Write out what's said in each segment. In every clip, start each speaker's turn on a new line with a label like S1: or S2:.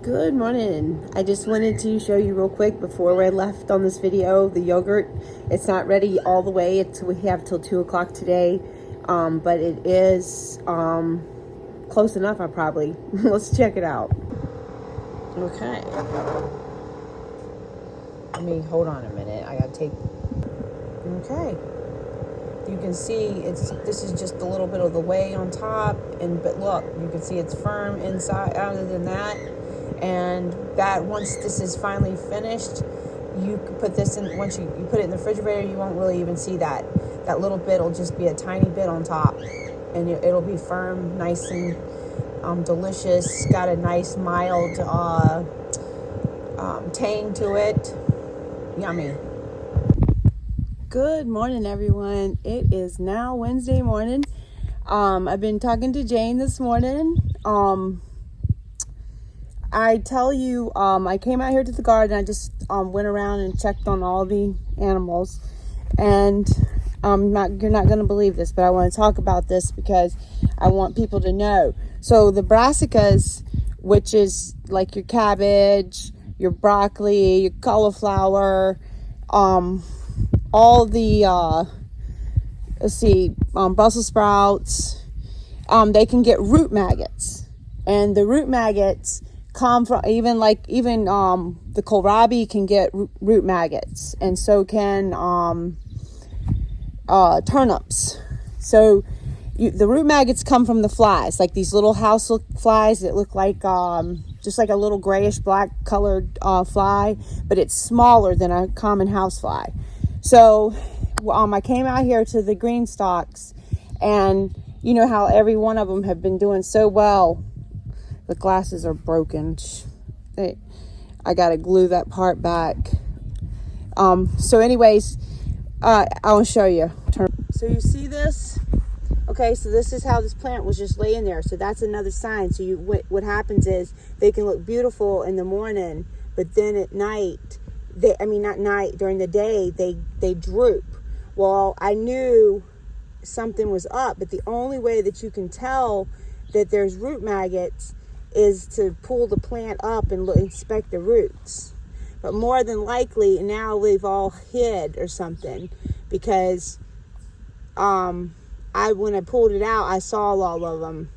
S1: Good morning. I just wanted to show you real quick before I left on this video the yogurt. It's not ready all the way. We have till 2 o'clock today, but it is close enough. I probably let's check it out. Okay. Let me hold on a minute. I gotta take. Okay. You can see this is just a little bit of the whey on top, but look, you can see it's firm inside. Other than that. And that once this is finally finished, you can put this in. Once you put it in the refrigerator, you won't really even see that little bit will just be a tiny bit on top, and it'll be firm, nice and delicious. Got a nice mild tang to it. Yummy. Good morning, everyone. It is now Wednesday morning. I've been talking to Jane this morning. I tell you, I came out here to the garden. I just went around and checked on all the animals, and you're not going to believe this, but I want to talk about this because I want people to know. So the brassicas, which is like your cabbage, your broccoli, your cauliflower, all the Brussels sprouts, they can get root maggots, and the root maggots come from even the kohlrabi can get root maggots, and so can turnips. So the root maggots come from the flies, like these little house flies that look like just like a little grayish black colored fly, but it's smaller than a common house fly. So I came out here to the green stalks, and you know how every one of them have been doing so well. The glasses are broken. I gotta glue that part back. So anyways, I'll show you. So you see this? Okay, so this is how this plant was just laying there. So that's another sign. So what happens is they can look beautiful in the morning, but then at night, during the day, they droop. Well, I knew something was up, but the only way that you can tell that there's root maggots is to pull the plant up and inspect the roots. But more than likely now they've all hid or something, because when I pulled it out, I saw all of them.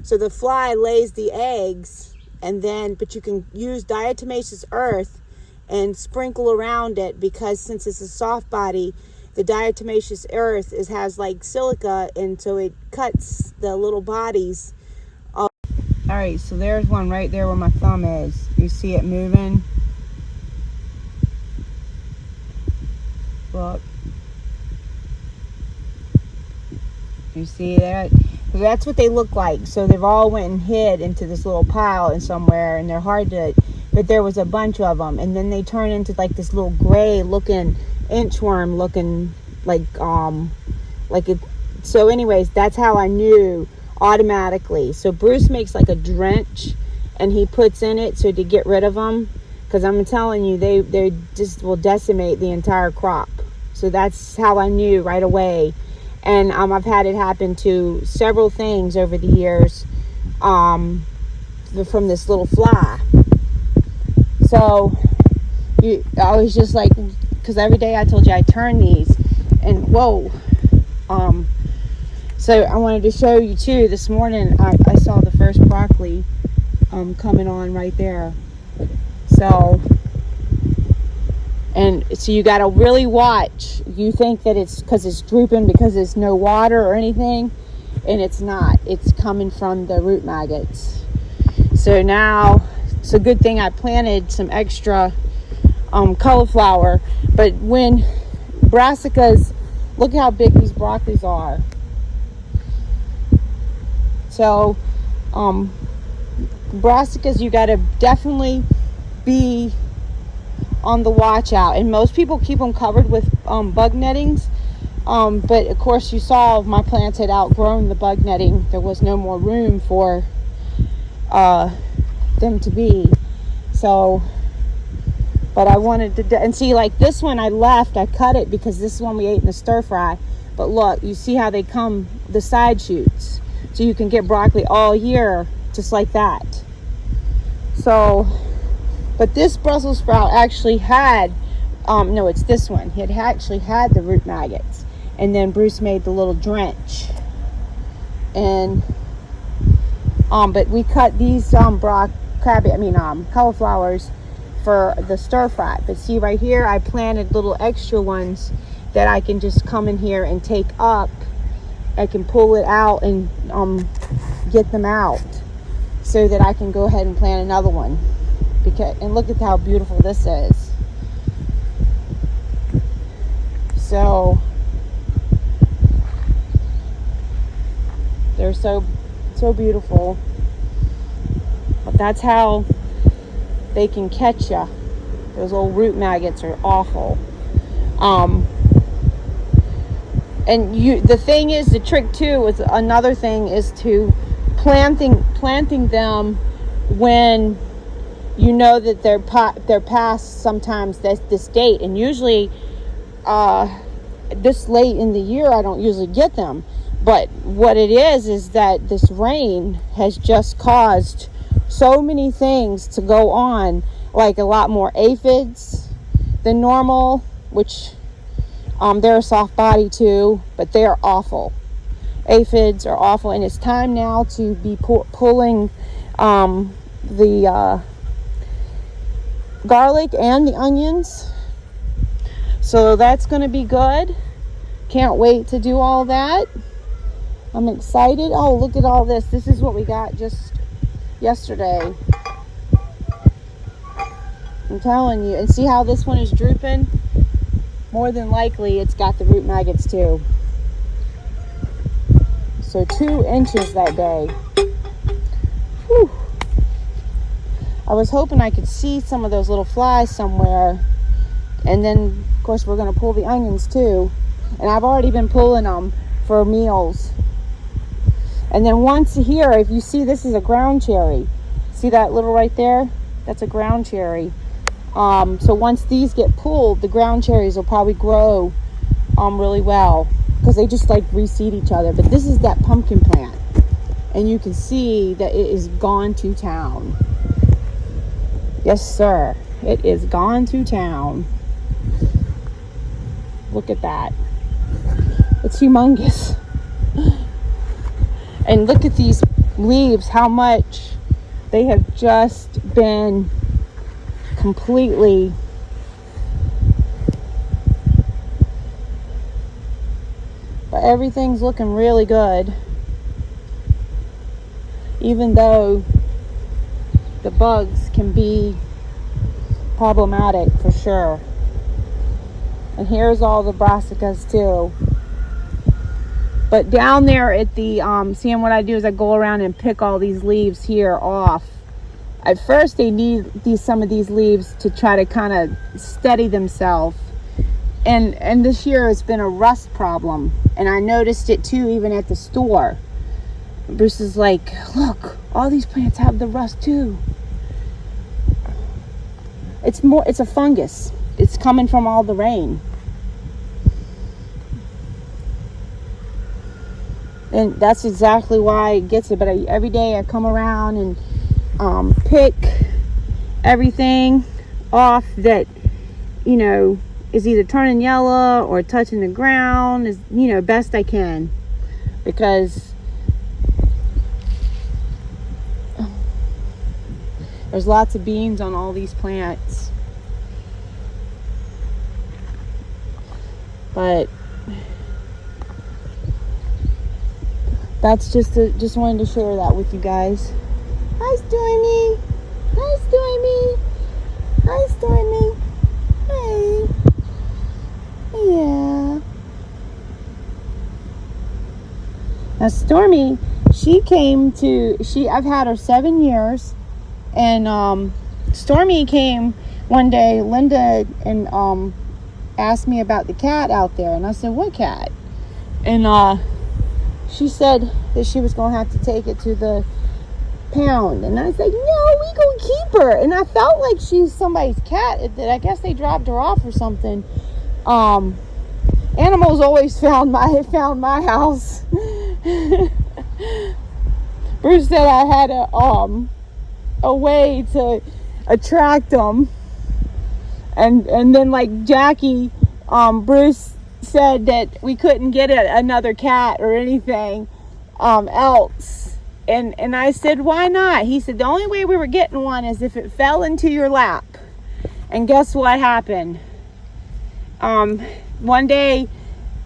S1: So the fly lays the eggs, but you can use diatomaceous earth and sprinkle around it, because since it's a soft body, the diatomaceous earth has like silica, and so it cuts the little bodies. All right, so there's one right there where my thumb is. You see it moving? Look. You see that? So that's what they look like. So they've all went and hid into this little pile and somewhere, and they're hard to, but there was a bunch of them, and then they turn into like this little gray looking inchworm looking so anyways, that's how I knew automatically. So Bruce makes like a drench, and he puts in it so to get rid of them, because I'm telling you, they just will decimate the entire crop. So that's how I knew right away. And I've had it happen to several things over the years from this little fly. So I was just like, because every day I told you I turn these, and whoa. So I wanted to show you too. This morning I saw the first broccoli coming on right there. So you got to really watch. You think that it's because it's drooping because there's no water or anything, and it's not. It's coming from the root maggots. So now it's a good thing I planted some extra cauliflower. But when brassicas, look how big these broccolis are. So brassicas, you got to definitely be on the watch out, and most people keep them covered with bug nettings, but of course you saw my plants had outgrown the bug netting. There was no more room for them to be. So, but I wanted to, and see, like this one I cut it because this one we ate in the stir fry. But look, you see how they come, the side shoots, so you can get broccoli all year just like that. So, but this Brussels sprout actually had, no, it's this one. It actually had the root maggots. And then Bruce made the little drench. And, but we cut these cauliflowers for the stir fry. But see right here, I planted little extra ones that I can just come in here and take up. I can pull it out and get them out so that I can go ahead and plant another one. And look at how beautiful this is. So they're so beautiful. But that's how they can catch you. Those old root maggots are awful. And the thing is, the trick too is another thing is to planting them when you know that they're past sometimes this date. And usually this late in the year I don't usually get them. But what it is that this rain has just caused so many things to go on, like a lot more aphids than normal, which they're a soft body too, but they're awful. Aphids are awful, and it's time now to be pulling the garlic and the onions. So that's going to be good. Can't wait to do all that. I'm excited. Oh, look at all this. This is what we got just yesterday. I'm telling you. And see how this one is drooping? More than likely, it's got the root maggots too. So 2 inches that day. Whew. I was hoping I could see some of those little flies somewhere. And then, of course, we're going to pull the onions too. And I've already been pulling them for meals. And then once here, if you see, this is a ground cherry. See that little right there? That's a ground cherry. So once these get pulled, the ground cherries will probably grow really well, because they just like reseed each other. But this is that pumpkin plant, and you can see that it is gone to town. Yes, sir. It is gone to town. Look at that. It's humongous. And look at these leaves, how much they have just been completely but everything's looking really good, even though the bugs can be problematic for sure. And here's all the brassicas too. But down there at the, seeing what I do is I go around and pick all these leaves here off. At first they need some of these leaves to try to kind of steady themselves. And this year it's been a rust problem. And I noticed it too, even at the store. Bruce is like, look, all these plants have the rust too. It's a fungus. It's coming from all the rain. And that's exactly why it gets it. But every day I come around and pick everything off that, you know, is either turning yellow or touching the ground, as, you know, best I can. Because there's lots of beans on all these plants. But that's just wanted to share that with you guys. Hi, Stormy. Hi, Stormy. Hi, Stormy. Hey. Yeah. Now, Stormy, I've had her 7 years, and Stormy came one day. Linda and asked me about the cat out there, and I said, "What cat?" And she said that she was gonna have to take it to the pound, and I was like, "No, we gonna keep her." And I felt like she's somebody's cat. That I guess they dropped her off or something. Animals always found my house. Bruce said I had a way to attract them. And then like Jackie, Bruce said that we couldn't get another cat or anything else. And I said, why not? He said, the only way we were getting one is if it fell into your lap. And guess what happened? One day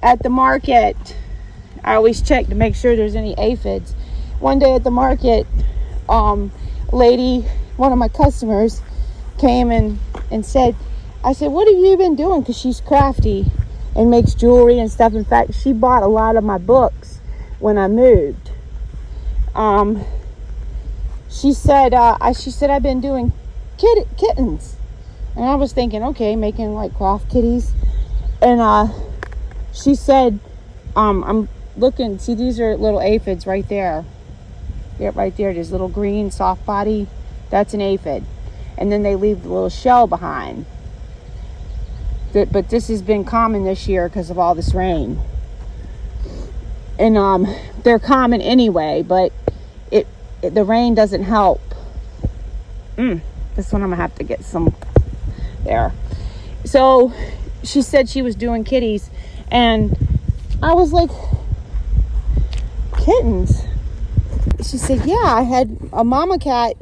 S1: at the market, I always check to make sure there's any aphids. One day at the market, lady, one of my customers, came and said, I said, what have you been doing? Because she's crafty and makes jewelry and stuff. In fact, she bought a lot of my books when I moved. She said, I've been doing kittens. And I was thinking, okay, making like cloth kitties. And she said, I'm looking, see, these are little aphids right there. Yeah, right there, this little green soft body, that's an aphid. And then they leave the little shell behind. But this has been common this year because of all this rain. And they're common anyway, but the rain doesn't help. This one I'm gonna have to get some there. So she said she was doing kitties, and I was like, kittens? She said, yeah, I had a mama cat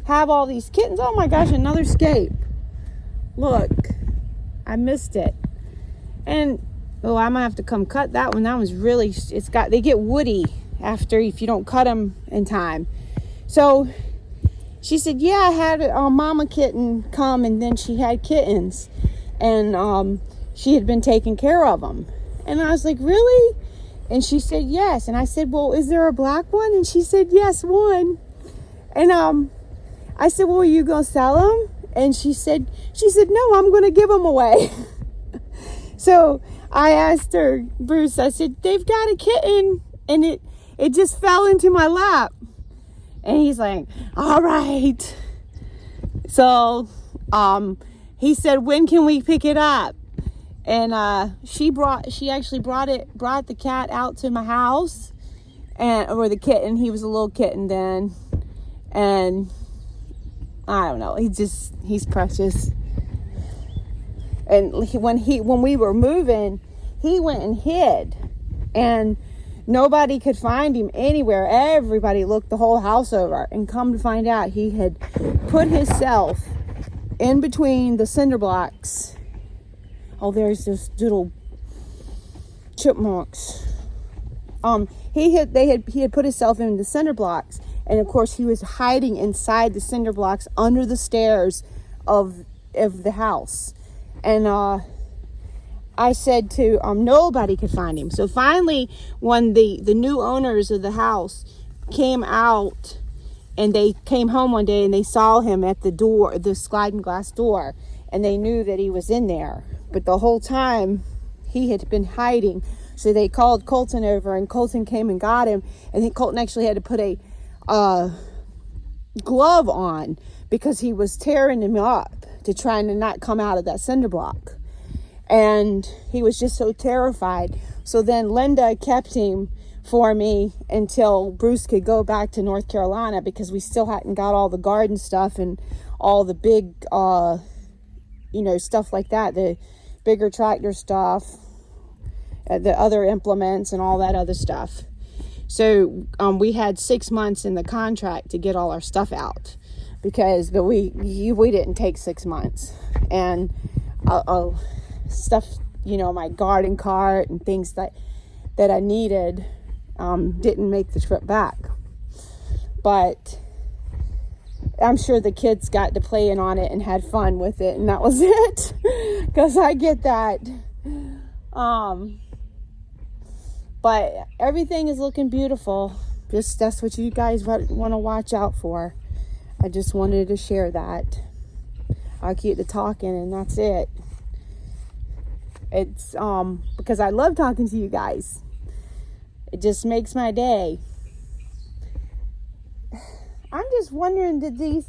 S1: have all these kittens. Oh my gosh, another scape. Look, I missed it. And I'm gonna have to come cut that one. That was really, they get woody if you don't cut them in time. So she said, yeah, I had a mama kitten come, and then she had kittens, and she had been taking care of them. And I was like, really? And she said, yes. And I said, well, is there a black one? And she said, yes, one. And I said, well, are you gonna sell them? And she said, no, I'm gonna give them away. So I asked her, Bruce, I said, they've got a kitten, and it just fell into my lap. And he's like, all right. So he said, when can we pick it up? And she actually brought the cat out to my house, or the kitten. He was a little kitten then, and I don't know. He's precious. And when we were moving, he went and hid, and nobody could find him anywhere. Everybody looked the whole house over, and come to find out, he had put himself in between the cinder blocks. Oh, there's this little chipmunks. He had put himself in the cinder blocks, and of course he was hiding inside the cinder blocks under the stairs of the house. And I said to nobody could find him. So finally, when the new owners of the house came out, and they came home one day and they saw him at the door, the sliding glass door, and they knew that he was in there. But the whole time he had been hiding. So they called Colton over, and Colton came and got him. And then Colton actually had to put a glove on because he was tearing him up to try to not come out of that cinder block. And he was just so terrified. So then Linda kept him for me until Bruce could go back to North Carolina, because we still hadn't got all the garden stuff and all the big, stuff like that, the bigger tractor stuff, the other implements and all that other stuff. So we had 6 months in the contract to get all our stuff out, but we didn't take 6 months. And stuff, my garden cart and things that I needed didn't make the trip back. But I'm sure the kids got to playing on it and had fun with it, and that was it. Because I get that. But everything is looking beautiful. That's what you guys want to watch out for. I just wanted to share that. I'll keep the talking, and that's it. It's because I love talking to you guys. It just makes my day. I'm just wondering, did these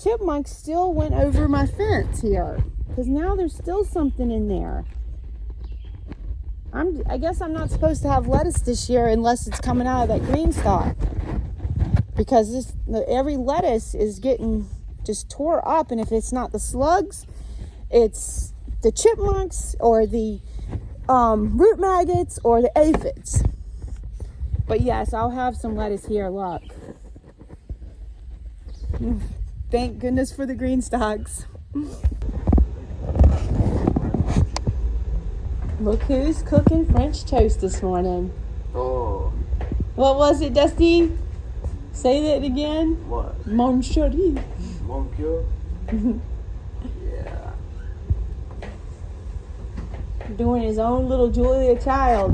S1: chipmunks still went over my fence here? Because now there's still something in there. I guess I'm not supposed to have lettuce this year unless it's coming out of that green stalk. because every lettuce is getting just tore up, and if it's not the slugs, it's the chipmunks or the root maggots or the aphids. But yes, I'll have some lettuce here. Look, thank goodness for the green stalks. Look who's cooking French toast this morning.
S2: Oh.
S1: What was it, Dusty? Say that again.
S2: What?
S1: Mon chéri.
S2: Mon cœur? Yeah.
S1: Doing his own little Julia Child.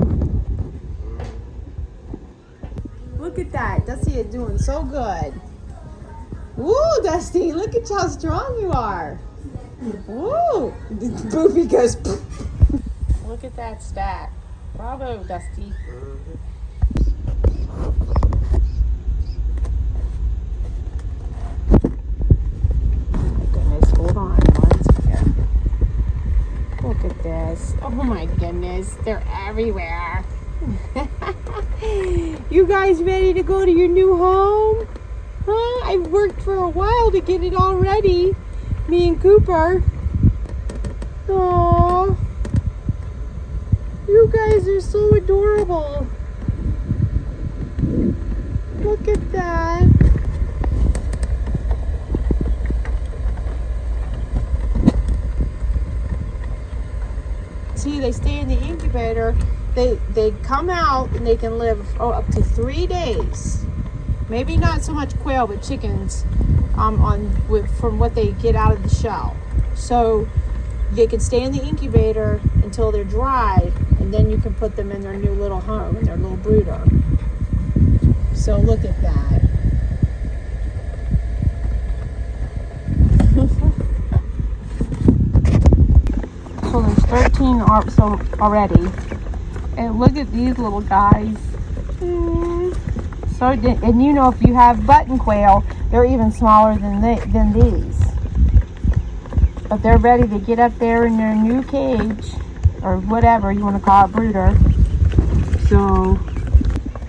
S1: Look at that. Dusty is doing so good. Woo, Dusty, look at how strong you are. Woo. Boopy goes. Look at that stack. Bravo, Dusty. Goodness, hold on one second. Look at this. Oh my goodness, they're everywhere. You guys ready to go to your new home? Huh? I've worked for a while to get it all ready. Me and Cooper. Aww. You guys are so adorable. Look at that. See, they stay in the incubator. They come out and they can live up to 3 days. Maybe not so much quail, but chickens from what they get out of the shell. So they can stay in the incubator until they're dry, and then you can put them in their new little home, in their little brooder. So look at that. So there's 13 already. And look at these little guys. So, and you know, if you have button quail, they're even smaller than these. But they're ready to get up there in their new cage, or whatever you want to call it, brooder. So,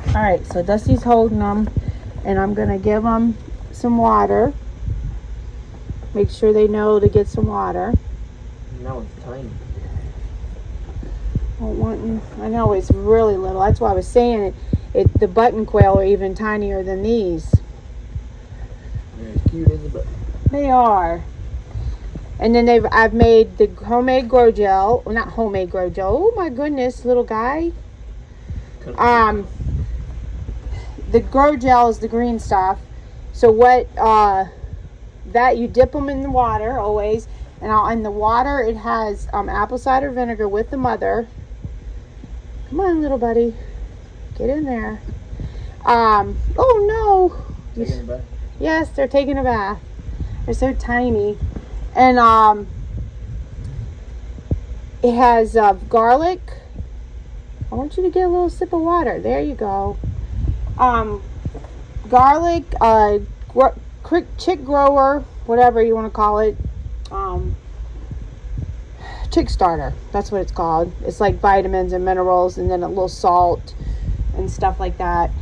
S1: all right, so Dusty's holding them, and I'm going to give them some water. Make sure they know to get some water.
S2: Now it's tiny.
S1: I know it's really little. That's why I was saying the button quail are even tinier than these.
S2: They're as cute as a button.
S1: They are. And then I've made the homemade grow gel. Well, not homemade grow gel. Oh my goodness, little guy. The grow gel is the green stuff. So what? That you dip them in the water always, and in the water it has apple cider vinegar with the mother. Come on, little buddy, get in there. Oh no!
S2: Taking a bath?
S1: Yes, they're taking a bath. They're so tiny, and it has garlic. I want you to get a little sip of water. There you go. Garlic, chick grower, whatever you want to call it. Chick starter, that's what it's called. It's like vitamins and minerals, and then a little salt and stuff like that,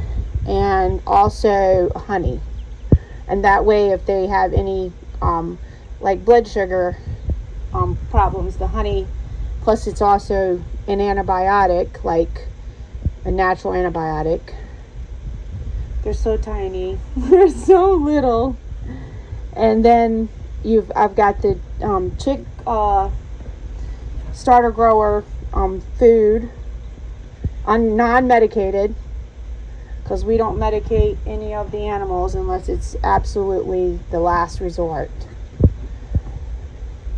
S1: and also honey. And that way, if they have any like blood sugar problems, the honey, plus it's also an antibiotic, like a natural antibiotic. They're so tiny. They're so little. And then I've got the chick starter grower food, non-medicated, because we don't medicate any of the animals unless it's absolutely the last resort.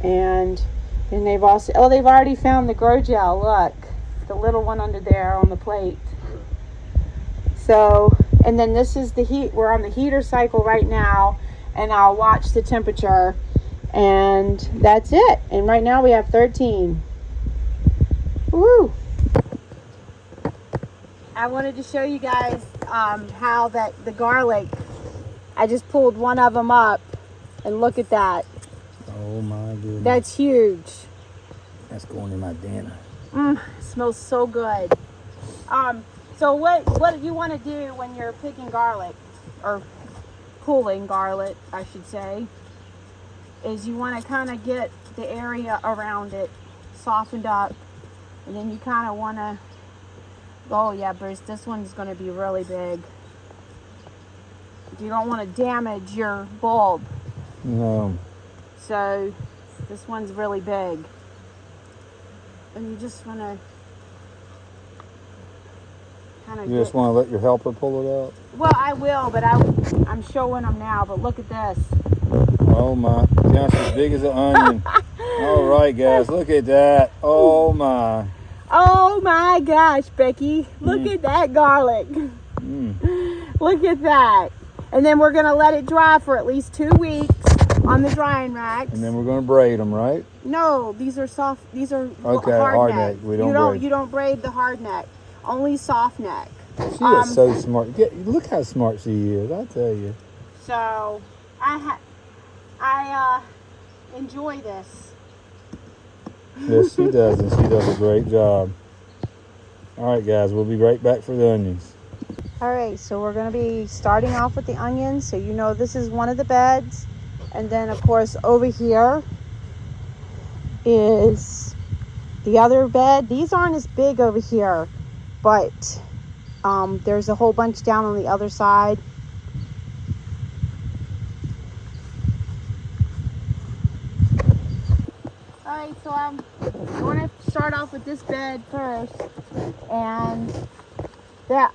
S1: And then they've already found the grow gel. Look, the little one under there on the plate. So, and then this is the heat. We're on the heater cycle right now, and I'll watch the temperature, and that's it. And right now we have 13. Woo! I wanted to show you guys how the garlic, I just pulled one of them up, and look at that.
S2: Oh my goodness.
S1: That's huge.
S2: That's going in my dinner.
S1: Smells so good. So what do you want to do when you're picking garlic or pulling garlic, I should say, is you want to kind of get the area around it softened up, and then you kind of want to, oh yeah, Bruce, this one's going to be really big. You don't want to damage your bulb.
S2: No.
S1: So this one's really big. And you just want to kind of
S2: You just want to let your helper pull it out?
S1: Well, I will, but I'm showing them now. But look at this.
S2: Oh my, gosh, as big as an onion. All right, guys, look at that. Oh my.
S1: Oh my gosh, Becky. Look at that garlic. Look at that. And then we're going to let it dry for at least 2 weeks on the drying racks.
S2: And then we're going to braid them, right?
S1: No, these are soft. These are
S2: Okay,
S1: hard neck.
S2: We don't braid.
S1: You don't braid the hard neck. Only soft neck.
S2: She is so smart. Look how smart she is, I tell you.
S1: So I enjoy this.
S2: Yes, she does, and she does a great job. All right, guys, we'll be right back for the onions.
S1: All right, so we're going to be starting off with the onions. So you know this is one of the beds. And then, of course, over here is the other bed. These aren't as big over here, but there's a whole bunch down on the other side. All right, so I'm going to start off with this bed first. And that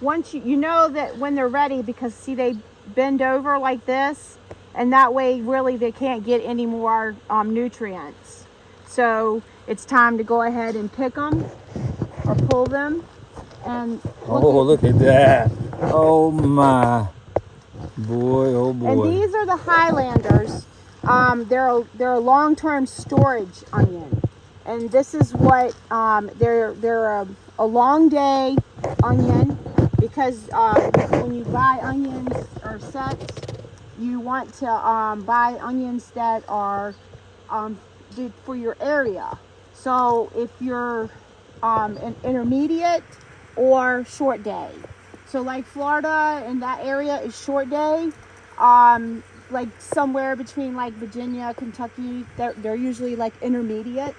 S1: once you know that when they're ready, because see, they bend over like this, and that way really they can't get any more nutrients. So it's time to go ahead and pick them or pull them. And
S2: look at that. Oh my. Boy, oh boy.
S1: And these are the Highlanders. They're a long-term storage onion. And this is what they're a long day onion, because when you buy onions or sets, you want to buy onions that are for your area. So if you're an intermediate or short day, so like Florida and that area is short day. Like somewhere between like Virginia, Kentucky, they're usually like intermediate.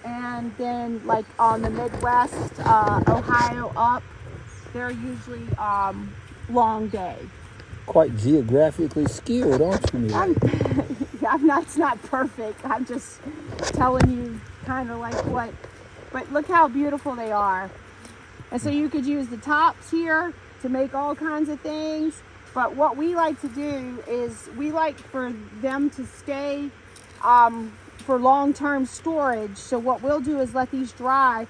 S1: And then like on the Midwest, Ohio up, they're usually long day.
S2: Quite geographically skilled, aren't you, Mila?
S1: It's not perfect. I'm just telling you kind of like what, but look how beautiful they are. And so you could use the tops here to make all kinds of things. But what we like to do is we like for them to stay for long-term storage. So what we'll do is let these dry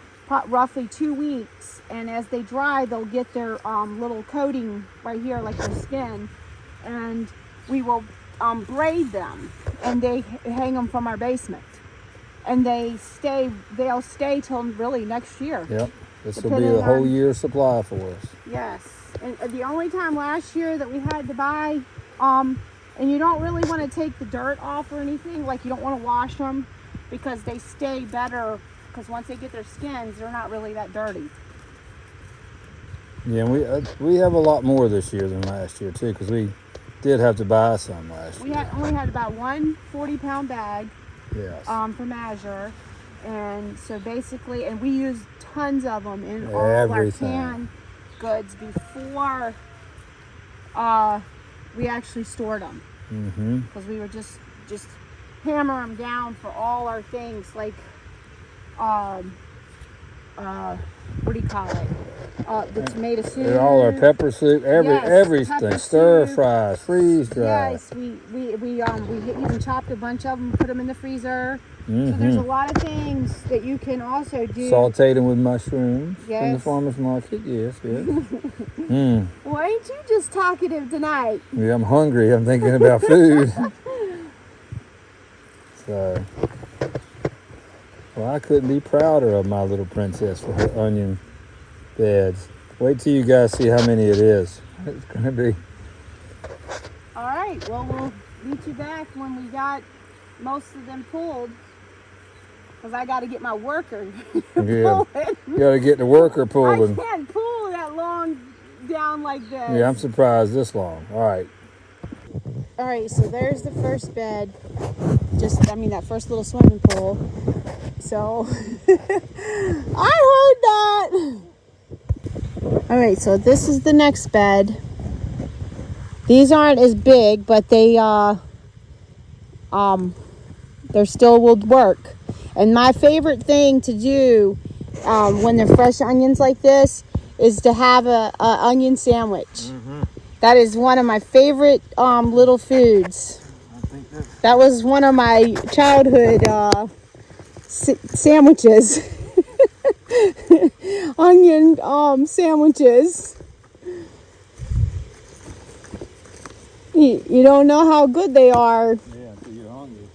S1: roughly 2 weeks, and as they dry, they'll get their little coating right here, like their skin, and we will braid them, and they hang them from our basement, and they'll stay till really next year.
S2: Yep, this will be a whole year supply for us.
S1: Yes, and the only time last year that we had to buy, and you don't really want to take the dirt off or anything, like you don't want to wash them, because they stay better, because once they get their skins, they're not really that dirty.
S2: Yeah, we have a lot more this year than last year too, because we did have to buy some last year.
S1: We only had about one 40-pound bag.
S2: Yes.
S1: From Azure, and so basically, and we used tons of them in all
S2: Everything.
S1: our canned goods before we actually stored them, because we were just hammer them down for all our things, like what do you call it? The tomato soup.
S2: All our pepper soup, everything,
S1: pepper
S2: stir
S1: soup.
S2: fries, freeze dry.
S1: Yes, we even chopped a bunch of them, put them in the freezer. So there's a lot of things that you can also do.
S2: Sauteed them with mushrooms in the
S1: Yes.
S2: farmer's market. Yes.
S1: Well, ain't you just talkative tonight?
S2: Yeah, I'm hungry. I'm thinking about food. So, well, I couldn't be prouder of my little princess for her onion beds. Wait till you guys see how many it is. It's going to be.
S1: All right. Well, we'll meet you back when we got most of them pulled, because I got to get my worker
S2: Yeah.
S1: pulling.
S2: You got to get the worker
S1: I
S2: pulling.
S1: can't pull that long down like this.
S2: Yeah, I'm surprised this long. All right.
S1: All right, so there's the first bed. That first little swimming pool. So, I heard that. All right, so this is the next bed. These aren't as big, but they still will work. And my favorite thing to do when they're fresh onions like this is to have a onion sandwich.
S2: Mm-hmm.
S1: That is one of my favorite little foods. That was one of my childhood sandwiches. Onion sandwiches. You don't know how good they are.
S2: Yeah, until you're hungry.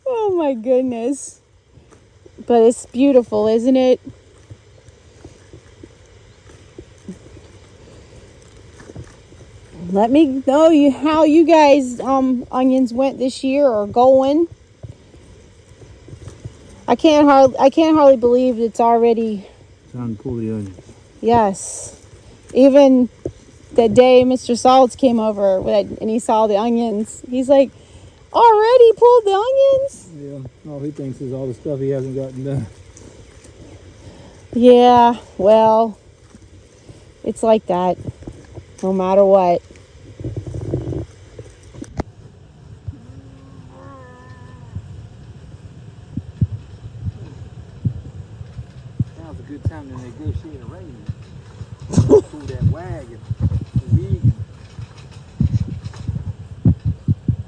S1: Oh my goodness. But it's beautiful, isn't it? Let me know how you guys onions went this year or going. I can't hardly believe it's already.
S2: Time to pull the onions.
S1: Yes. Even the day Mr. Salts came over and he saw the onions, he's like, already pulled the onions?
S2: Yeah, all he thinks is all the stuff he hasn't gotten done.
S1: Yeah, well, it's like that, no matter what.
S2: Now's a good time to negotiate a raise. Pull that wagon.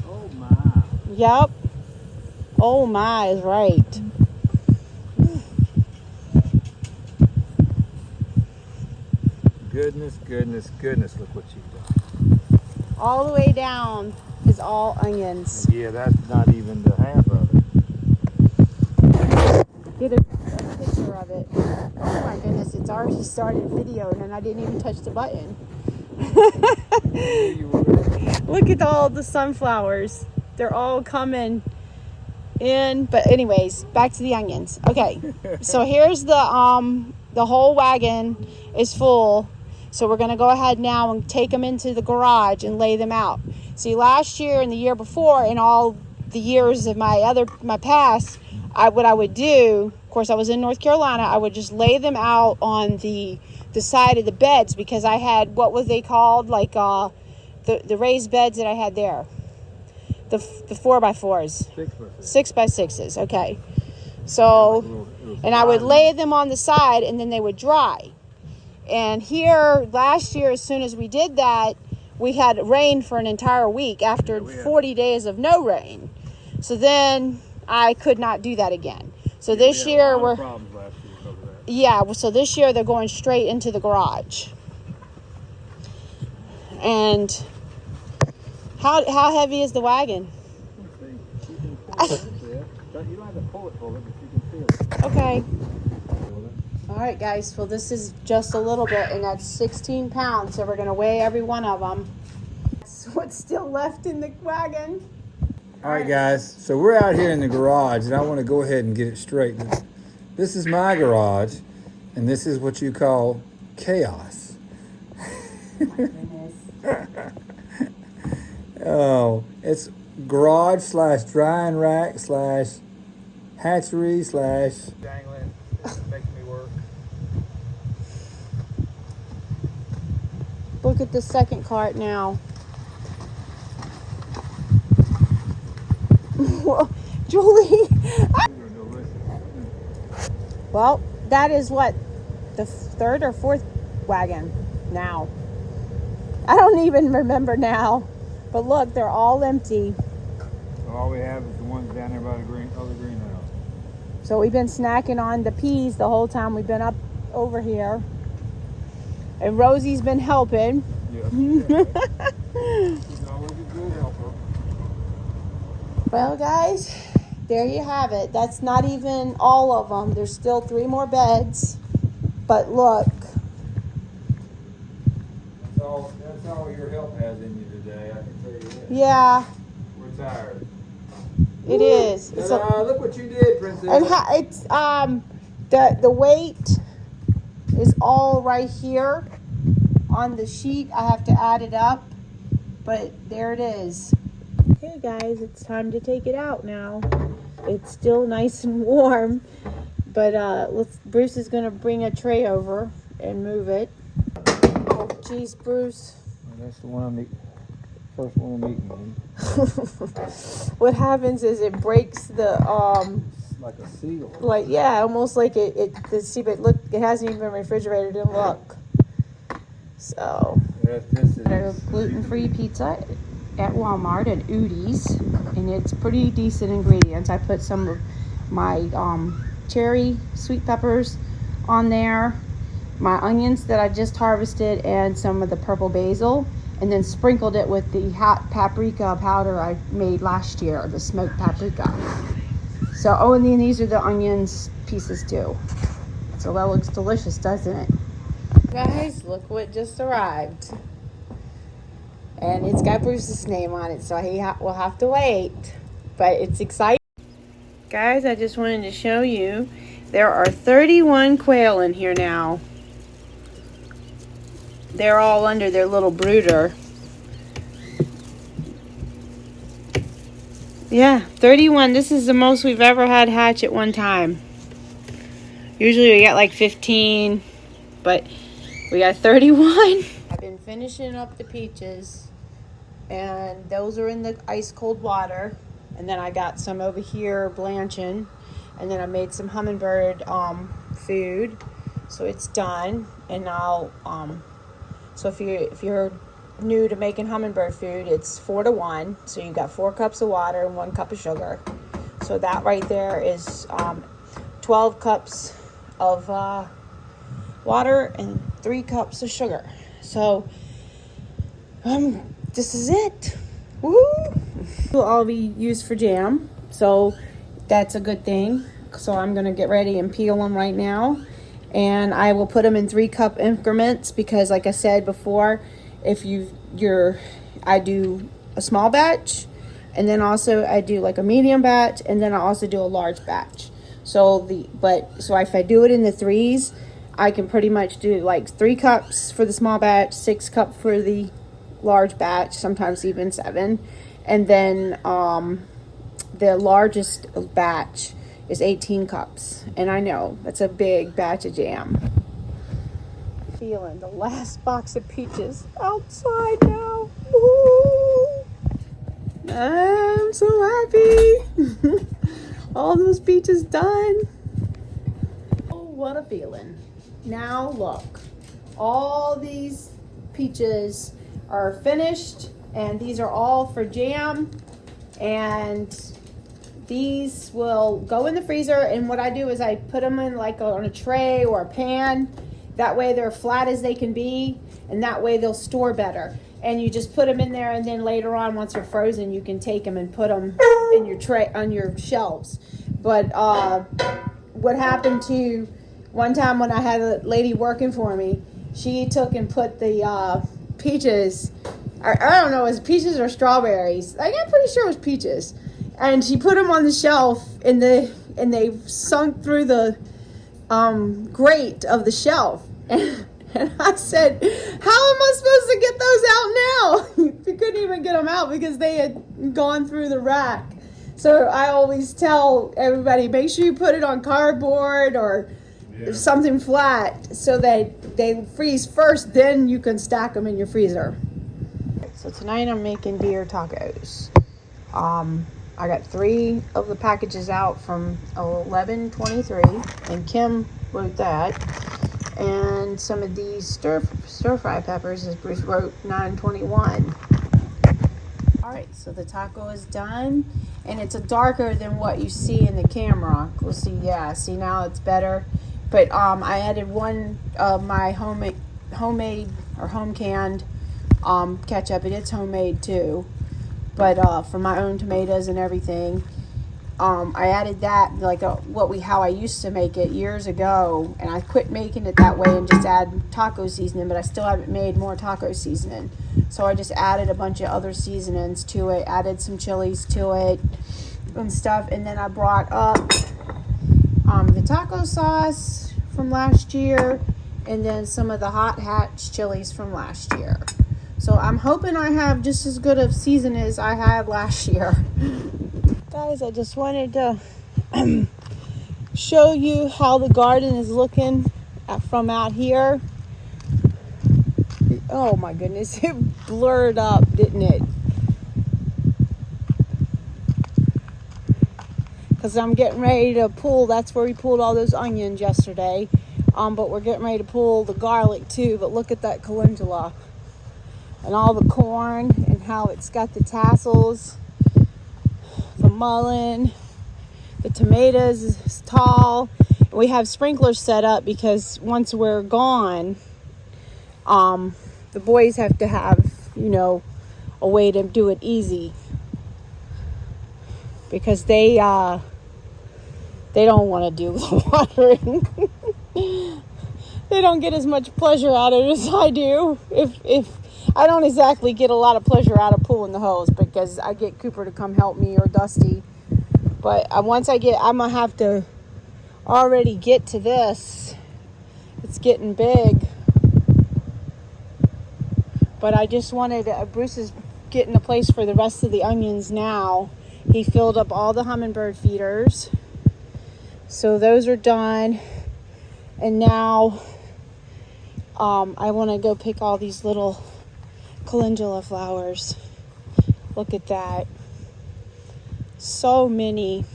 S2: Oh my.
S1: Yep. Oh my is right.
S2: Goodness, look what you've done.
S1: All the way down is all onions.
S2: Yeah, that's not even the half of it.
S1: Get a picture of it. Oh my goodness, it's already started video and I didn't even touch the button. Look at all the sunflowers. They're all coming in. But anyways, back to the onions. Okay, so here's the whole wagon is full. So we're going to go ahead now and take them into the garage and lay them out. See, last year and the year before and all the years of my past, what I would do, of course I was in North Carolina, I would just lay them out on the side of the beds because I had, what was they called? Like the raised beds that I had there. The 4x4s. 6x6s, okay. So, and I would lay them on the side and then they would dry. And here, last year, as soon as we did that, we had rain for an entire week after 40 days of no rain. So then I could not do that again. So this year so this year they're going straight into the garage. And how heavy is the wagon?
S2: You don't have to pull it, but you can feel it.
S1: Okay. All right, guys. Well, this is just a little bit, and that's 16 pounds. So we're going to weigh every one of them. That's what's still left in the wagon.
S2: All right, guys. So we're out here in the garage, and I want to go ahead and get it straight. This is my garage, and this is what you call chaos. Oh, it's garage / drying rack / hatchery / dangling, making me work.
S1: Look at the second cart now. Julie. Well, that is what, the third or fourth wagon now. I don't even remember now. But look, they're all empty.
S2: So all we have is the ones down there by the greenhouse.
S1: So we've been snacking on the peas the whole time we've been up over here. And Rosie's been helping.
S2: Yeah. She's always a good helper.
S1: Well, guys, there you have it. That's not even all of them. There's still 3 more beds. But look.
S2: That's all your help has in you today, I can tell you that.
S1: Yeah.
S2: We're tired.
S1: It is.
S2: Look what you did, Princess.
S1: And it's the weight all right here on the sheet. I have to add it up, but there it is. Okay guys, it's time to take it out now. It's still nice and warm, but Bruce is gonna bring a tray over and move it. Oh geez, Bruce.
S2: That's the one I'm eating. First one I'm eating.
S1: What happens is it breaks the
S2: It's like a seal.
S1: like, yeah, almost like see, but look, it hasn't even been refrigerated, and look. So
S2: This
S1: a
S2: is
S1: gluten-free pizza at Walmart at Udi's, and it's pretty decent ingredients. I put some of my cherry sweet peppers on there, my onions that I just harvested, and some of the purple basil, and then sprinkled it with the hot paprika powder I made last year, the smoked paprika. So, oh, and then these are the onions pieces too. So that looks delicious, doesn't it? Guys, look what just arrived. And it's got Bruce's name on it, so he will have to wait. But it's exciting. Guys, I just wanted to show you, there are 31 quail in here now. They're all under their little brooder. Yeah, 31. This is the most we've ever had hatch at one time. Usually we get like 15, but we got 31. I've been finishing up the peaches, and those are in the ice cold water. And then I got some over here blanching, and then I made some hummingbird food, so it's done. And I'll so if you're new to making hummingbird food, it's 4 to 1. So you got 4 cups of water and 1 cup of sugar. So that right there is 12 cups of water and 3 cups of sugar. So this is it. Woohoo! Will all be used for jam, so that's a good thing. So I'm gonna get ready and peel them right now, and I will put them in 3-cup increments, because like I said before, if I do a small batch, and then also I do like a medium batch, and then I also do a large batch. So if I do it in the 3s, I can pretty much do like 3 cups for the small batch, 6 cups for the large batch, sometimes even 7. And then the largest batch is 18 cups. And I know that's a big batch of jam. Feeling the last box of peaches outside now. Woo! I'm so happy. All those peaches done. Oh, what a feeling. Now look, all these peaches are finished, and these are all for jam, and these will go in the freezer. And what I do is I put them in like on a tray or a pan. That way they're flat as they can be, and that way they'll store better. And you just put them in there, and then later on, once they're frozen, you can take them and put them in your tray on your shelves. But what happened to one time when I had a lady working for me, she took and put the peaches, I don't know, it was peaches or strawberries. I'm pretty sure it was peaches. And she put them on the shelf, and they sunk through the grate of the shelf. And I said, how am I supposed to get those out now? We couldn't even get them out because they had gone through the rack. So I always tell everybody, make sure you put it on cardboard or something flat so that they freeze first, then you can stack them in your freezer. So tonight I'm making deer tacos. I got 3 of the packages out from 11/23, and Kim wrote that. And some of these stir fry peppers, as Bruce wrote, 9/21. All right, so the taco is done, and it's darker than what you see in the camera. We'll see. Yeah, see, now it's better. But I added one of my homemade or home canned ketchup, and it's homemade too. But for my own tomatoes and everything, I added that like how I used to make it years ago, and I quit making it that way and just add taco seasoning. But I still haven't made more taco seasoning, so I just added a bunch of other seasonings to it, added some chilies to it and stuff, and then I brought up the taco sauce from last year, and then some of the hot hatch chilies from last year. So I'm hoping I have just as good of season as I had last year. Guys, I just wanted to show you how the garden is looking from out here. Oh my goodness, it blurred up, didn't it? Because I'm getting ready to pull, that's where we pulled all those onions yesterday. But we're getting ready to pull the garlic too. But look at that calendula and all the corn and how it's got the tassels, the mullein, the tomatoes is tall. And we have sprinklers set up because once we're gone, the boys have to have, you know, a way to do it easy because they don't want to do the watering. They don't get as much pleasure out of it as I do. If I don't exactly get a lot of pleasure out of pulling the hose because I get Cooper to come help me or Dusty. But once I'm gonna have to already get to this. It's getting big. But I just wanted Bruce is getting a place for the rest of the onions now. He filled up all the hummingbird feeders. So those are done. And now I want to go pick all these little calendula flowers. Look at that. So many.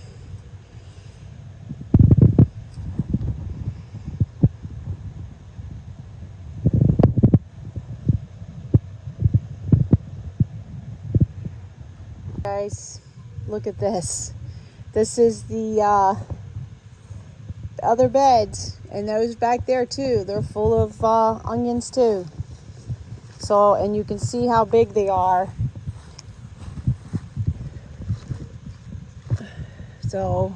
S1: Guys, look at this. This is the other beds, and those back there too, they're full of onions too. So, and you can see how big they are. So,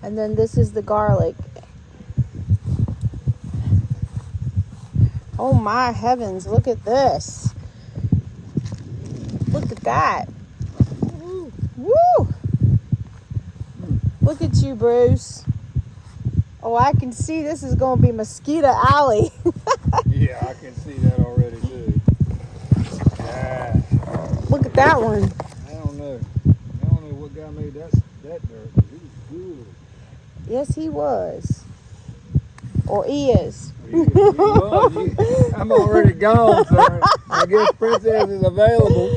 S1: and then this is the garlic. Oh my heavens, look at this. Look at that. Woo! Look at you, Bruce. Oh, I can see this is going to be Mosquito Alley.
S2: Yeah, I can see that already too. Yeah.
S1: Look at that one.
S2: I don't know what guy made that dirt, but he was good.
S1: Yes, he was. Or is.
S2: He was. I'm already gone, so I guess Princess is available.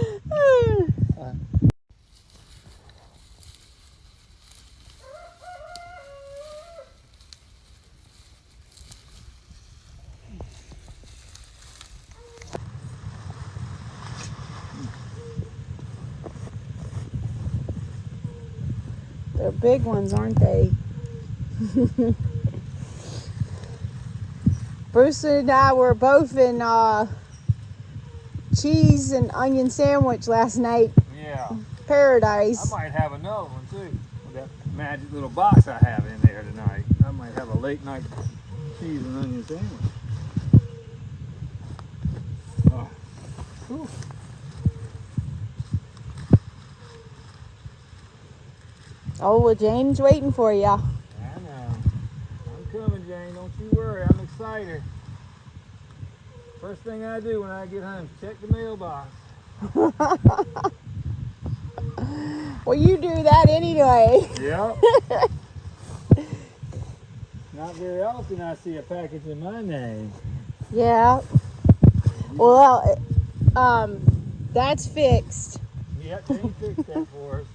S1: They're big ones, aren't they? Bruce and I were both in cheese and onion sandwich last night.
S2: Yeah.
S1: Paradise.
S2: I might have another one too. With that magic little box I have in there tonight. I might have a late night cheese and onion sandwich. Oh. Whew.
S1: Oh, well, Jane's waiting for you.
S2: I know. I'm coming, Jane. Don't you worry. I'm excited. First thing I do when I get home is check the mailbox.
S1: Well, you do that anyway.
S2: Yep. Not very often I see a package in my name.
S1: Yeah. Well, that's fixed.
S2: Yep, Jane fixed that for us.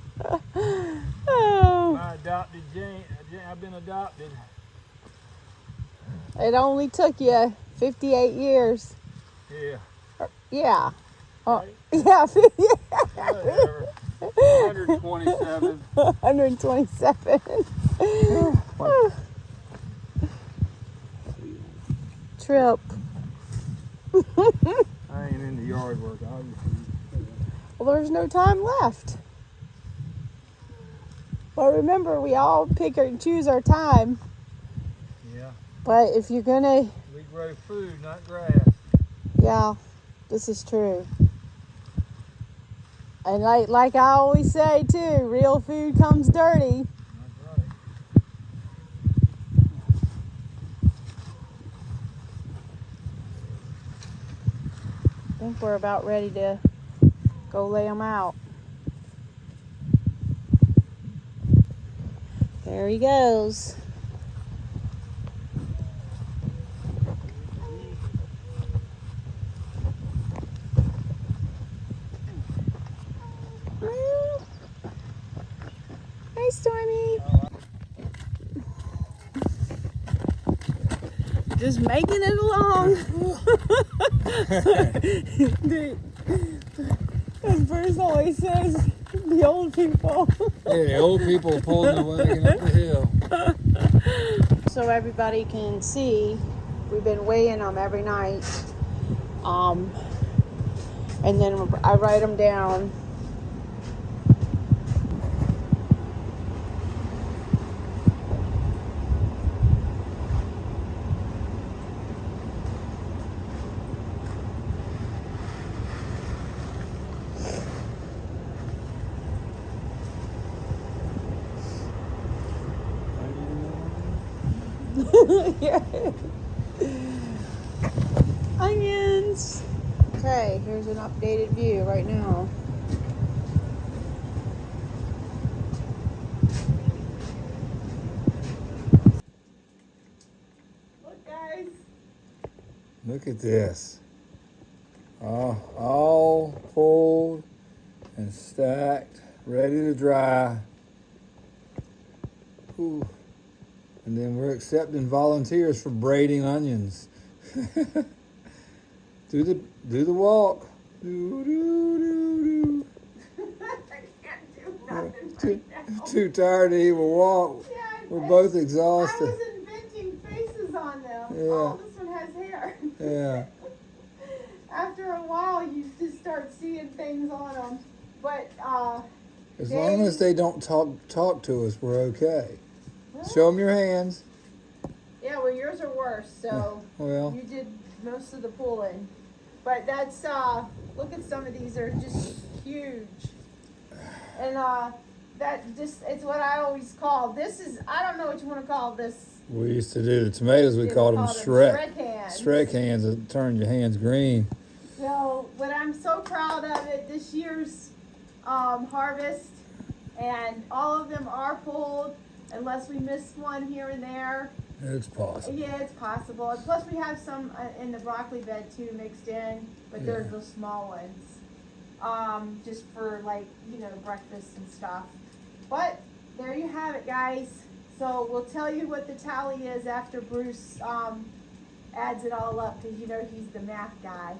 S1: Oh,
S2: My adopted Jane. I've been adopted.
S1: it only took you 58 years.
S2: Yeah.
S1: Yeah. Oh,
S2: Right?
S1: yeah.
S2: Whatever. 127.
S1: 127. Trip.
S2: I ain't into yard work, obviously.
S1: Well, there's no time left. Well, remember, we all pick and choose our time.
S2: Yeah.
S1: But if you're gonna,
S2: We grow food, not grass.
S1: yeah, this is true. And like I always say too, real food comes dirty.
S2: That's right.
S1: think we're about ready to go lay them out. There he goes. Hi, Stormy. Just making it along. As Bruce always says, the old people.
S2: Yeah, the old people pulling the wagon up the hill.
S1: So everybody can see, we've been weighing them every night. And then I write them down. Onions. Okay, here's an updated view right now. Look, guys.
S2: Look at this. All pulled and stacked, ready to dry. Ooh. And then we're accepting volunteers for braiding onions. Do the walk. Do, do, do,
S1: I can't do nothing
S2: do.
S1: right now.
S2: Too tired to even walk.
S1: Yeah,
S2: We're both
S1: I
S2: exhausted.
S1: was inventing faces on them.
S2: Yeah.
S1: Oh, this one has hair.
S2: Yeah.
S1: After a while, you just start seeing things on them. But
S2: As long as they don't talk to us, we're okay. Show them your hands.
S1: yeah, well, yours are worse. So
S2: Well,
S1: you did most of the pulling. But that's look at some of these; they're just huge. And that just it's what I always call this is I don't know what you want to call this.
S2: we used to do the tomatoes. We
S1: They
S2: called them Shrek.
S1: hands.
S2: Shrek hands that turn your hands green.
S1: So, but I'm so proud of it. This year's harvest, and all of them are pulled, unless we missed one here and there.
S2: It's possible.
S1: Yeah, it's possible. And plus, we have some in the broccoli bed too mixed in, but they're
S2: Yeah.
S1: the small ones, just for like breakfast and stuff. But there you have it, guys. So we'll tell you what the tally is after Bruce adds it all up, because he's the math guy.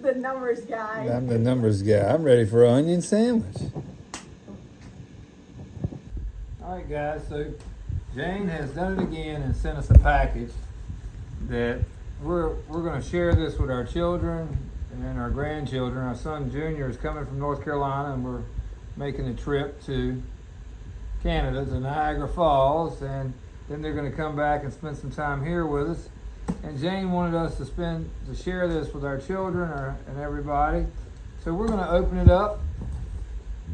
S1: The numbers guy.
S2: I'm the numbers guy. I'm ready for an onion sandwich. All right, guys. So Jane has done it again and sent us a package that we're going to share this with our children and our grandchildren. Our son Junior is coming from North Carolina, and we're making a trip to Canada, to Niagara Falls, and then they're going to come back and spend some time here with us. And Jane wanted us to share this with our children and everybody. So we're going to open it up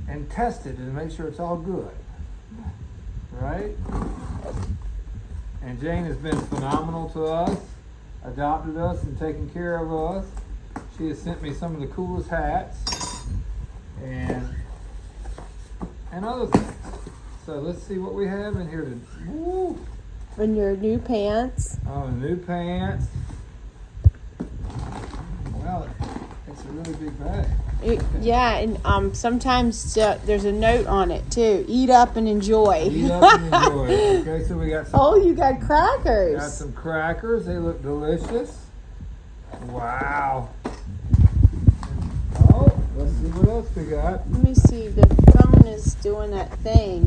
S2: and test it and make sure it's all good. Right? And Jane has been phenomenal to us, adopted us and taken care of us. She has sent me some of the coolest hats and other things. So let's see what we have in here. Woo!
S1: And your new pants.
S2: Oh, new pants. Well, it's a really big bag.
S1: Yeah, and sometimes there's a note on it too. Eat up and enjoy.
S2: Eat up and enjoy. Okay, so we got some.
S1: Oh, you got crackers.
S2: Got some crackers. They look delicious. Wow. Oh, let's see what else we got.
S1: Let me see. The phone is doing that thing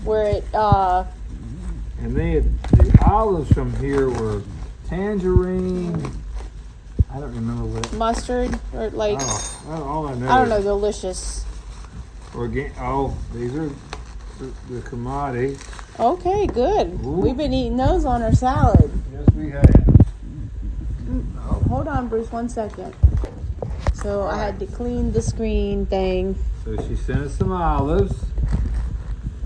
S1: where it
S2: And the olives from here were tangerine. I don't remember what.
S1: mustard or like
S2: All I know.
S1: I don't know, delicious.
S2: These are the kamadi.
S1: Okay, good.
S2: Ooh.
S1: We've been eating those on our salad.
S2: Yes, we have.
S1: Hold on, Bruce, 1 second. So I had to clean the screen thing.
S2: So she sent us some olives.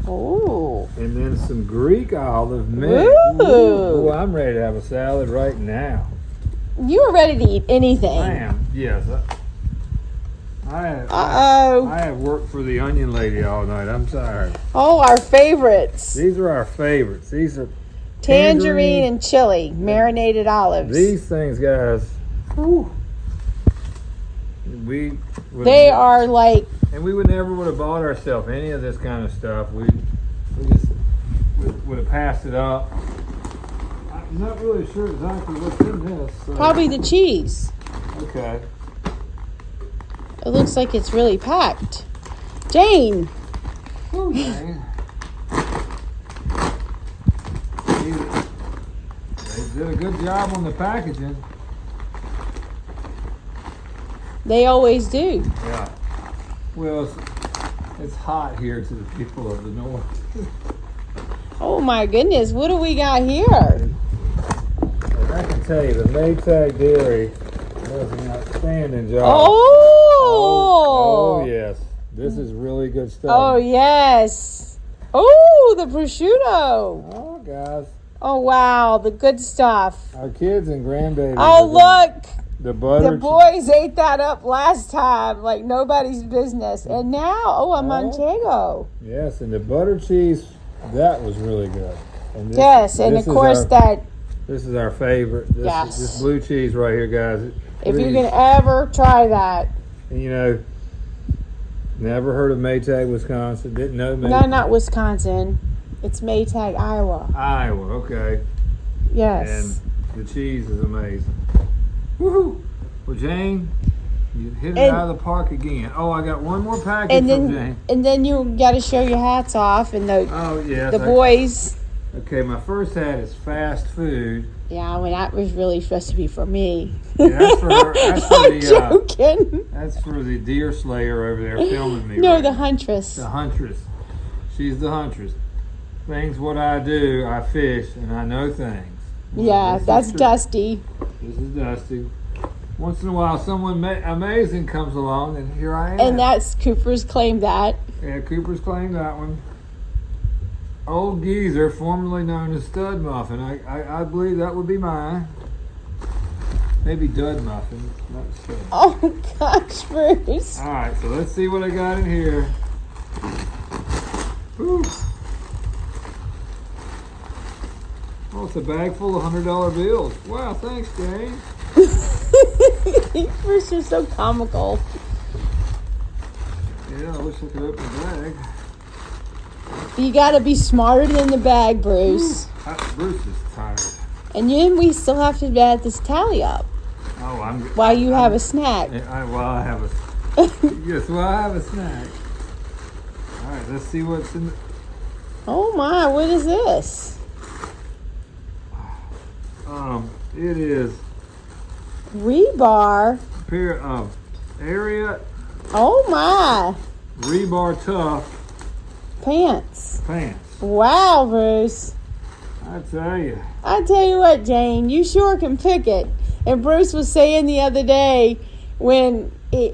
S1: Oh.
S2: And then some Greek olive mix.
S1: Ooh.
S2: Ooh, I'm ready to have a salad right now.
S1: You are ready to eat anything.
S2: I am. Yes. I
S1: Uh-oh.
S2: have worked for the onion lady all night. I'm tired.
S1: Oh, our favorites.
S2: These are our favorites. These are
S1: Tangerine and chili, marinated olives.
S2: These things, guys. Whew,
S1: They are like,
S2: and we would never would have bought ourselves any of this kind of stuff. We just would have passed it up. I'm not really sure exactly what's in this. So.
S1: probably the cheese.
S2: Okay.
S1: It looks like it's really packed. Jane.
S2: Okay. They did a good job on the packaging.
S1: They always do.
S2: Yeah. Well, it's hot here to the people of the north.
S1: Oh my goodness, what do we got here?
S2: And I can tell you, the Maytag Dairy does an outstanding job.
S1: Oh!
S2: Oh, yes. This is really good stuff.
S1: Oh, yes. Oh, the prosciutto.
S2: Oh, guys.
S1: Oh, wow, the good stuff.
S2: Our kids and grandbabies.
S1: Oh, look.
S2: The butter.
S1: The boys ate that up last time like nobody's business. And now, a manchego.
S2: Yes, and the butter cheese, that was really good. And this,
S1: Yes, and
S2: this
S1: of
S2: is
S1: course
S2: This is our favorite. This blue cheese right here, guys.
S1: If you can ever try that.
S2: And, you know, never heard of Maytag, Wisconsin. Didn't know Maytag.
S1: No, not Wisconsin. It's Maytag, Iowa.
S2: Iowa, okay.
S1: Yes.
S2: And the cheese is amazing. Woohoo! Well, Jane, you hit it out of the park again. Oh, I got one more package from Jane.
S1: And then you got to show your hats off and the boys.
S2: Okay, my first hat is fast food.
S1: Yeah, well, that was really supposed to be for me.
S2: Yeah, that's for her.
S1: I'm joking.
S2: That's for the deer slayer over there filming me.
S1: No,
S2: right
S1: the
S2: now.
S1: huntress.
S2: The huntress. She's the huntress. Things what I do, I fish, and I know things. Well,
S1: yeah, that's Dusty.
S2: This is Dusty. Once in a while, someone amazing comes along, and here I am.
S1: And that's Cooper's claimed that.
S2: Yeah, Cooper's claimed that one. Old Geezer, formerly known as Stud Muffin. I believe that would be mine. Maybe Dud Muffin, not Stud.
S1: Oh, gosh, Bruce.
S2: All right, so let's see what I got in here. Whew. Oh, it's a bag full of $100 bills. Wow, thanks, Jane.
S1: Bruce, you're so comical.
S2: Yeah, I wish I could open the bag.
S1: You got to be smarter than the bag, Bruce.
S2: Bruce is tired.
S1: And then we still have to add this tally up.
S2: Oh,
S1: while you have a snack.
S2: Yes, while I have a snack. All right, let's see what's in the...
S1: Oh my, what is this?
S2: It is
S1: Rebar.
S2: a pair of Ariat
S1: Oh my.
S2: Rebar Tough
S1: Pants.
S2: pants.
S1: Wow, Bruce.
S2: I tell you.
S1: I tell you what, Jane, you sure can pick it. And Bruce was saying the other day when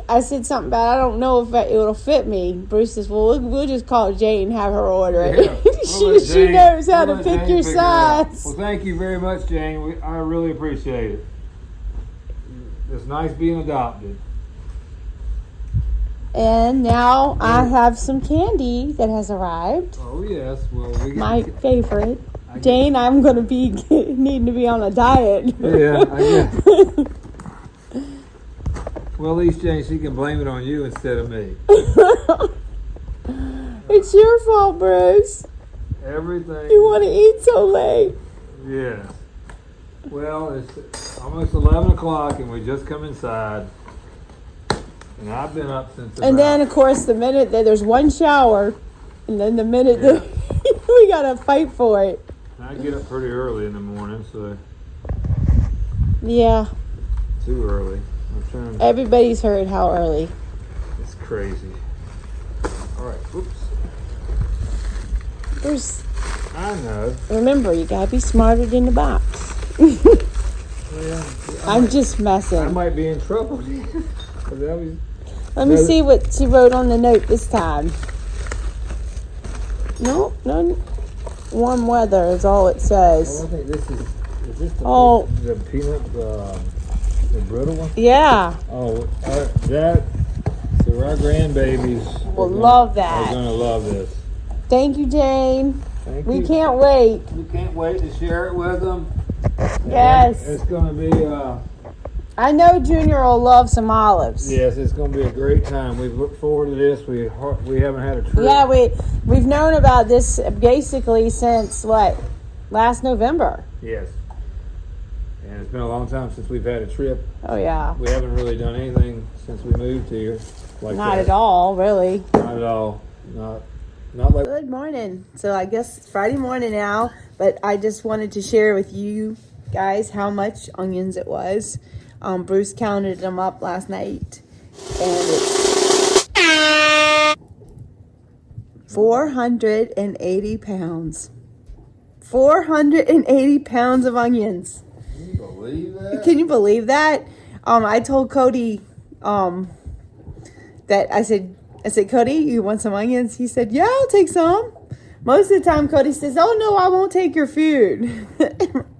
S1: I said something about, I don't know if it'll fit me. Bruce says, well, we'll just call Jane and have her order it.
S2: Yeah.
S1: She knows how to pick your size.
S2: Well, thank you very much, Jane. I really appreciate it. It's nice being adopted.
S1: And now I have some candy that has arrived.
S2: Oh, yes. Well,
S1: my favorite. Jane, I'm going to be needing to be on a diet.
S2: Yeah, I guess. Well, at least, Jane, she can blame it on you instead of me.
S1: It's your fault, Bruce.
S2: Everything.
S1: You want to eat so late.
S2: Yes. Well, it's almost 11 o'clock and we just come inside. And I've been up since
S1: And then, of course, the minute that there's one shower, and then the minute that we got to fight for it.
S2: I get up pretty early in the morning, so.
S1: Yeah.
S2: Too early. I'm trying to...
S1: Everybody's heard how early.
S2: It's crazy. All right. Oops. I know.
S1: Remember, you gotta be smarter than the box.
S2: Well,
S1: I'm just messing.
S2: I might be in trouble.
S1: Let me see what she wrote on the note this time. No, warm weather is all it says.
S2: I think this is this
S1: Oh.
S2: the peanut The brittle one?
S1: Yeah.
S2: Oh, so our grandbabies
S1: Will love that.
S2: are gonna love this.
S1: Thank you, Jane.
S2: Thank
S1: We
S2: you.
S1: can't wait.
S2: We can't wait to share it with them.
S1: Yes.
S2: It's gonna be,
S1: I know Junior will love some olives.
S2: yes, it's gonna be a great time. We've looked forward to this. We haven't had a trip.
S1: Yeah, we've known about this basically since last November.
S2: Yes. And it's been a long time since we've had a trip.
S1: Oh yeah.
S2: We haven't really done anything since we moved here. Like
S1: Not
S2: that.
S1: at all, really.
S2: Not at all. Not like.
S1: Good morning. So I guess it's Friday morning now, but I just wanted to share with you guys how much onions it was. Bruce counted them up last night, and it's 480 pounds. 480 pounds of onions.
S2: Can you believe that?
S1: Can you believe that? I told Cody that I said, Cody, you want some onions? He said, yeah, I'll take some. Most of the time, Cody says, oh, no, I won't take your food.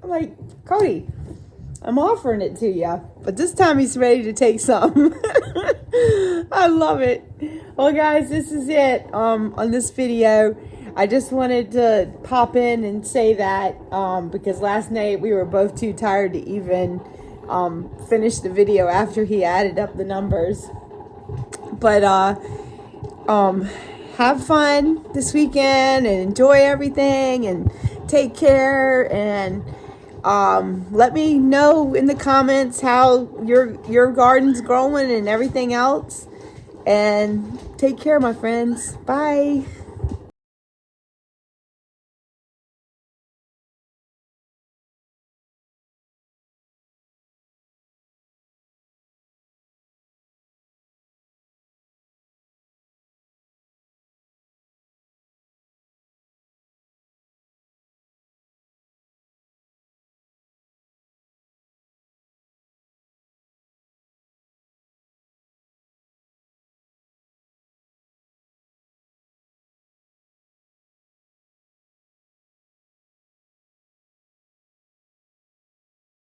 S1: I'm like, Cody, I'm offering it to you. But this time he's ready to take some. I love it. Well, guys, this is it on this video. I just wanted to pop in and say that because last night we were both too tired to even finish the video after he added up the numbers. But have fun this weekend and enjoy everything and take care, and let me know in the comments how your garden's growing and everything else. And take care, my friends. Bye.